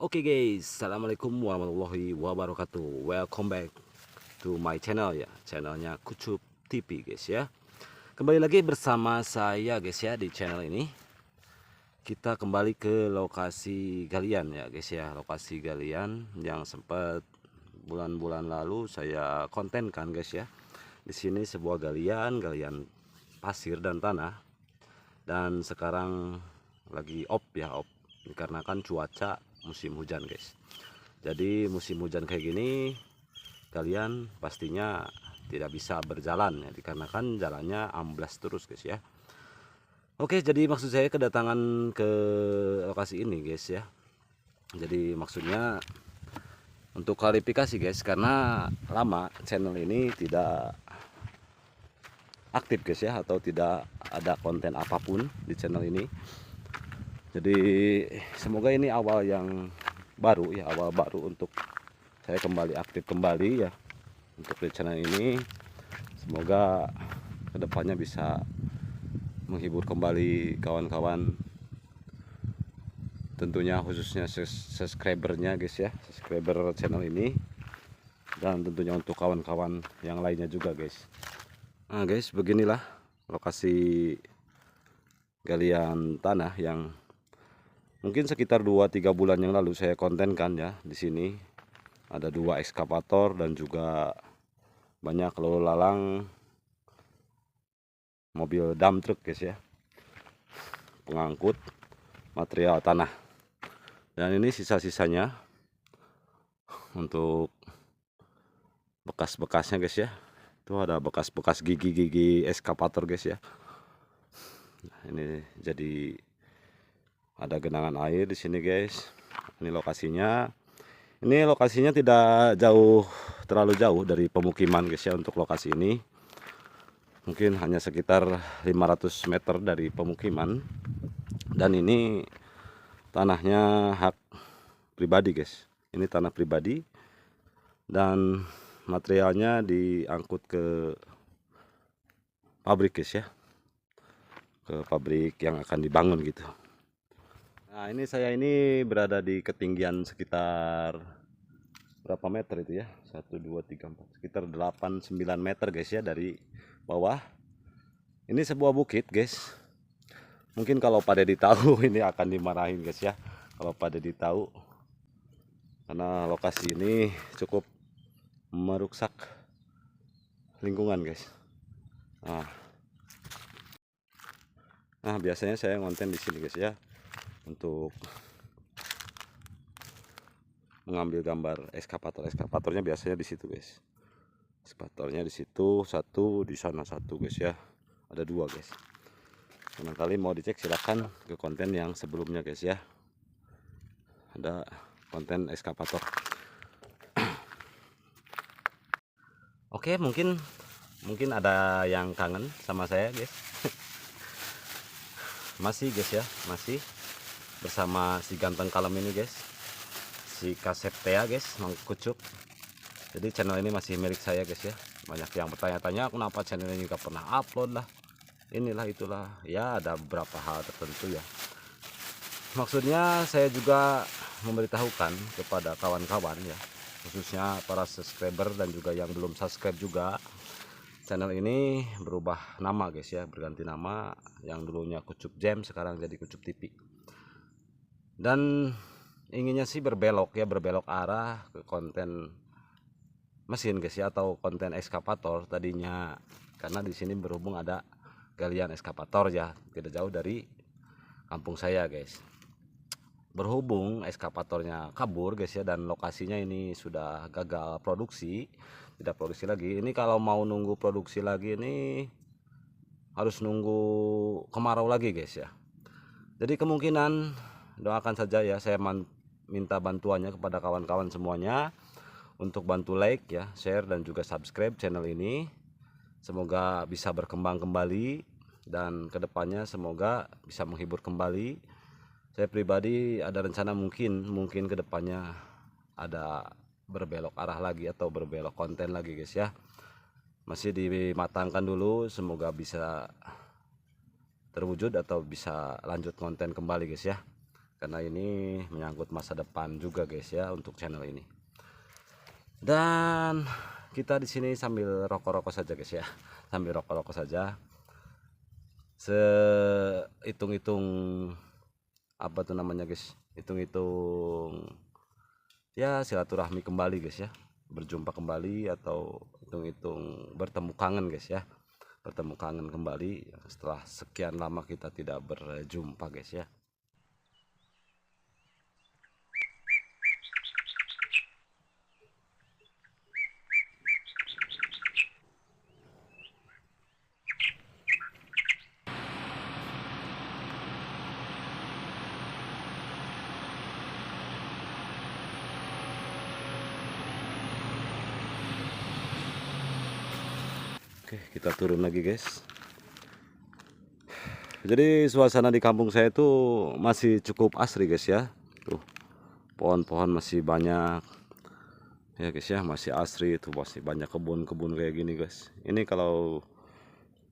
Oke guys, assalamualaikum warahmatullahi wabarakatuh. Welcome back to my channel ya, channelnya Kucup TV guys ya. Kembali lagi bersama saya guys ya di channel ini. Kita kembali ke lokasi galian ya guys ya, lokasi galian yang sempat bulan-bulan lalu saya kontenkan guys ya. Di sini sebuah galian pasir dan tanah, dan sekarang lagi off ya, off dikarenakan cuaca musim hujan guys. Jadi musim hujan kayak gini kalian pastinya tidak bisa berjalan ya, dikarenakan jalannya amblas terus guys ya. Oke, jadi maksud saya kedatangan ke lokasi ini guys ya, jadi maksudnya untuk klarifikasi guys, karena lama channel ini tidak aktif guys ya, atau tidak ada konten apapun di channel ini. Jadi semoga ini awal yang baru ya, awal baru untuk saya kembali aktif kembali ya untuk di channel ini. Semoga kedepannya bisa menghibur kembali kawan-kawan, tentunya khususnya subscribernya guys ya, subscriber channel ini, dan tentunya untuk kawan-kawan yang lainnya juga guys. Nah guys, beginilah lokasi galian tanah yang mungkin sekitar 2-3 bulan yang lalu saya kontenkan ya. Di sini ada 2 ekskavator dan juga banyak lalu lalang mobil dump truck guys ya, pengangkut material tanah. Dan ini sisa-sisanya untuk bekas-bekasnya guys ya. Itu ada bekas-bekas gigi-gigi ekskavator guys ya. Nah, ini jadi ada genangan air di sini guys. Ini lokasinya. Ini lokasinya tidak jauh, terlalu jauh dari pemukiman guys ya. Untuk lokasi ini mungkin hanya sekitar 500 meter dari pemukiman. Dan ini tanahnya hak pribadi guys. Ini tanah pribadi dan materialnya diangkut ke pabrik guys ya, ke pabrik yang akan dibangun gitu. Nah ini saya ini berada di ketinggian sekitar berapa meter itu ya, 1 2 3 4 sekitar 8-9 meter guys ya dari bawah. Ini sebuah bukit guys, mungkin kalau pada ditahu ini akan dimarahin guys ya kalau pada ditahu, karena lokasi ini cukup merusak lingkungan guys. Nah biasanya saya ngonten di sini guys ya, untuk mengambil gambar ekskavatornya biasanya di situ guys. Ekskavatornya di situ satu, di sana satu guys ya, ada 2 guys. Barangkali mau dicek silahkan ke konten yang sebelumnya guys ya, ada konten ekskavator. Oke, mungkin ada yang kangen sama saya guys. Masih guys ya, masih bersama si ganteng kalem ini guys, si Kaseptea guys, Mang Kucup. Jadi channel ini masih milik saya guys ya. Banyak yang bertanya-tanya kenapa channel ini gak pernah upload lah, inilah itulah ya, ada beberapa hal tertentu ya. Maksudnya saya juga memberitahukan kepada kawan-kawan ya, khususnya para subscriber dan juga yang belum subscribe juga. Channel ini berubah nama guys ya, berganti nama, yang dulunya Kucup Jam sekarang jadi Kucup TV. Dan inginnya sih berbelok ya, berbelok arah ke konten mesin guys ya, atau konten ekskavator tadinya, karena di sini berhubung ada galian ekskavator ya, tidak jauh dari kampung saya guys. Berhubung ekskavatornya kabur guys ya, dan lokasinya ini sudah gagal produksi, tidak produksi lagi. Ini kalau mau nunggu produksi lagi ini harus nunggu kemarau lagi guys ya. Jadi kemungkinan doakan saja ya, saya minta bantuannya kepada kawan-kawan semuanya untuk bantu like ya, share dan juga subscribe channel ini. Semoga bisa berkembang kembali dan kedepannya semoga bisa menghibur kembali. Saya pribadi ada rencana mungkin kedepannya ada berbelok arah lagi atau berbelok konten lagi guys ya. Masih dimatangkan dulu, semoga bisa terwujud atau bisa lanjut konten kembali guys ya. karena ini menyangkut masa depan juga guys ya untuk channel ini. Dan kita di sini sambil rokok-rokok saja guys ya, sambil rokok-rokok saja, hitung-hitung apa tuh namanya guys, hitung-hitung ya silaturahmi kembali guys ya, berjumpa kembali, atau hitung-hitung bertemu kangen guys ya, bertemu kangen kembali setelah sekian lama kita tidak berjumpa guys ya. Oke, kita turun lagi guys. Jadi suasana di kampung saya itu masih cukup asri guys ya. Tuh, pohon-pohon masih banyak ya guys ya, masih asri. Itu masih banyak kebun-kebun kayak gini guys. Ini kalau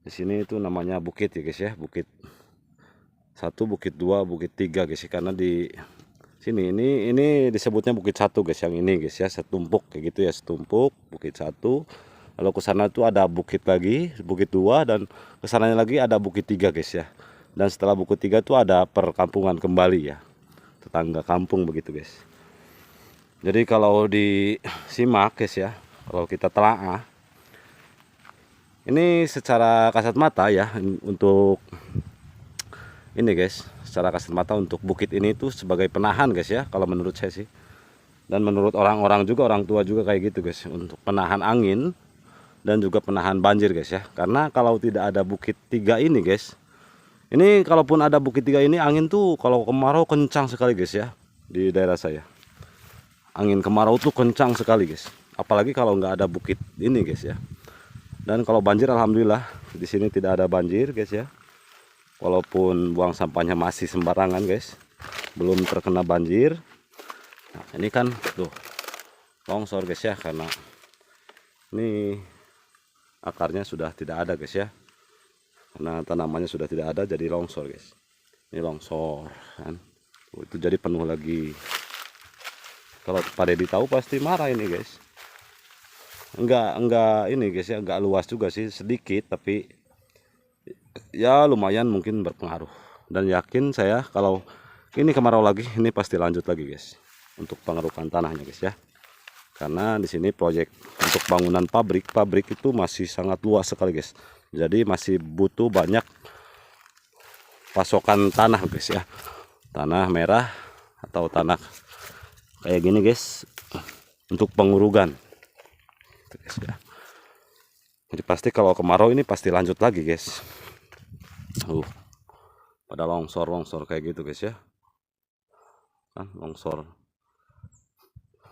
di sini itu namanya bukit ya guys ya, bukit 1, bukit 2, bukit 3 guys ya. Karena di sini ini disebutnya bukit 1 guys, yang ini guys ya, setumpuk kayak gitu ya, setumpuk bukit 1. Lalu ke sana tuh ada bukit lagi, bukit 2, dan kesananya lagi ada bukit 3 guys ya. Dan setelah bukit 3 tuh ada perkampungan kembali ya, tetangga kampung begitu guys. Jadi kalau disimak guys ya, kalau kita telaah, ini secara kasat mata ya, untuk ini guys, secara kasat mata untuk bukit ini tuh sebagai penahan guys ya, kalau menurut saya sih. Dan menurut orang-orang juga, orang tua juga kayak gitu guys, untuk penahan angin dan juga penahan banjir guys ya. Karena kalau tidak ada bukit 3 ini guys, ini kalaupun ada bukit 3 ini, angin tuh kalau kemarau kencang sekali guys ya. Di daerah saya angin kemarau tuh kencang sekali guys, apalagi kalau nggak ada bukit ini guys ya. Dan kalau banjir, alhamdulillah di sini tidak ada banjir guys ya. Walaupun buang sampahnya masih sembarangan guys, belum terkena banjir. Nah, ini kan tuh longsor guys ya, karena ini akarnya sudah tidak ada guys ya, karena tanamannya sudah tidak ada, jadi longsor guys. Ini longsor kan, itu jadi penuh lagi. Kalau Pak Deddy tahu pasti marah ini guys. Enggak ini guys ya, enggak luas juga sih, sedikit, tapi ya lumayan mungkin berpengaruh. Dan yakin saya kalau ini kemarau lagi, ini pasti lanjut lagi guys untuk pengerukan tanahnya guys ya. Karena di sini proyek untuk bangunan pabrik itu masih sangat luas sekali guys. Jadi masih butuh banyak pasokan tanah guys ya. Tanah merah atau tanah kayak gini guys, untuk pengurugan. Guys ya. Jadi pasti kalau kemarau ini pasti lanjut lagi guys. Pada longsor kayak gitu guys ya. Kan longsor.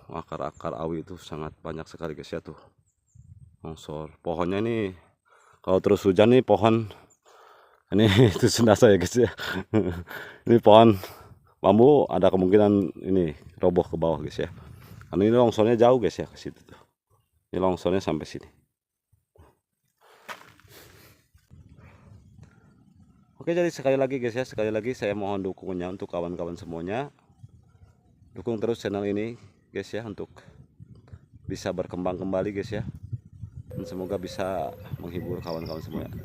Akar-akar awi itu sangat banyak sekali guys ya, tuh longsor. Pohonnya ini kalau terus hujan nih, pohon ini itu senasa ya guys ya. Ini pohon bambu ada kemungkinan ini roboh ke bawah guys ya, karena ini longsornya jauh guys ya ke situ tuh. Ini longsornya sampai sini. Oke, jadi sekali lagi guys ya, sekali lagi saya mohon dukungannya untuk kawan-kawan semuanya. Dukung terus channel ini guys ya, untuk bisa berkembang kembali guys ya, dan semoga bisa menghibur kawan-kawan semuanya.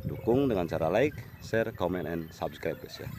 Dukung dengan cara like, share, comment, and subscribe guys ya.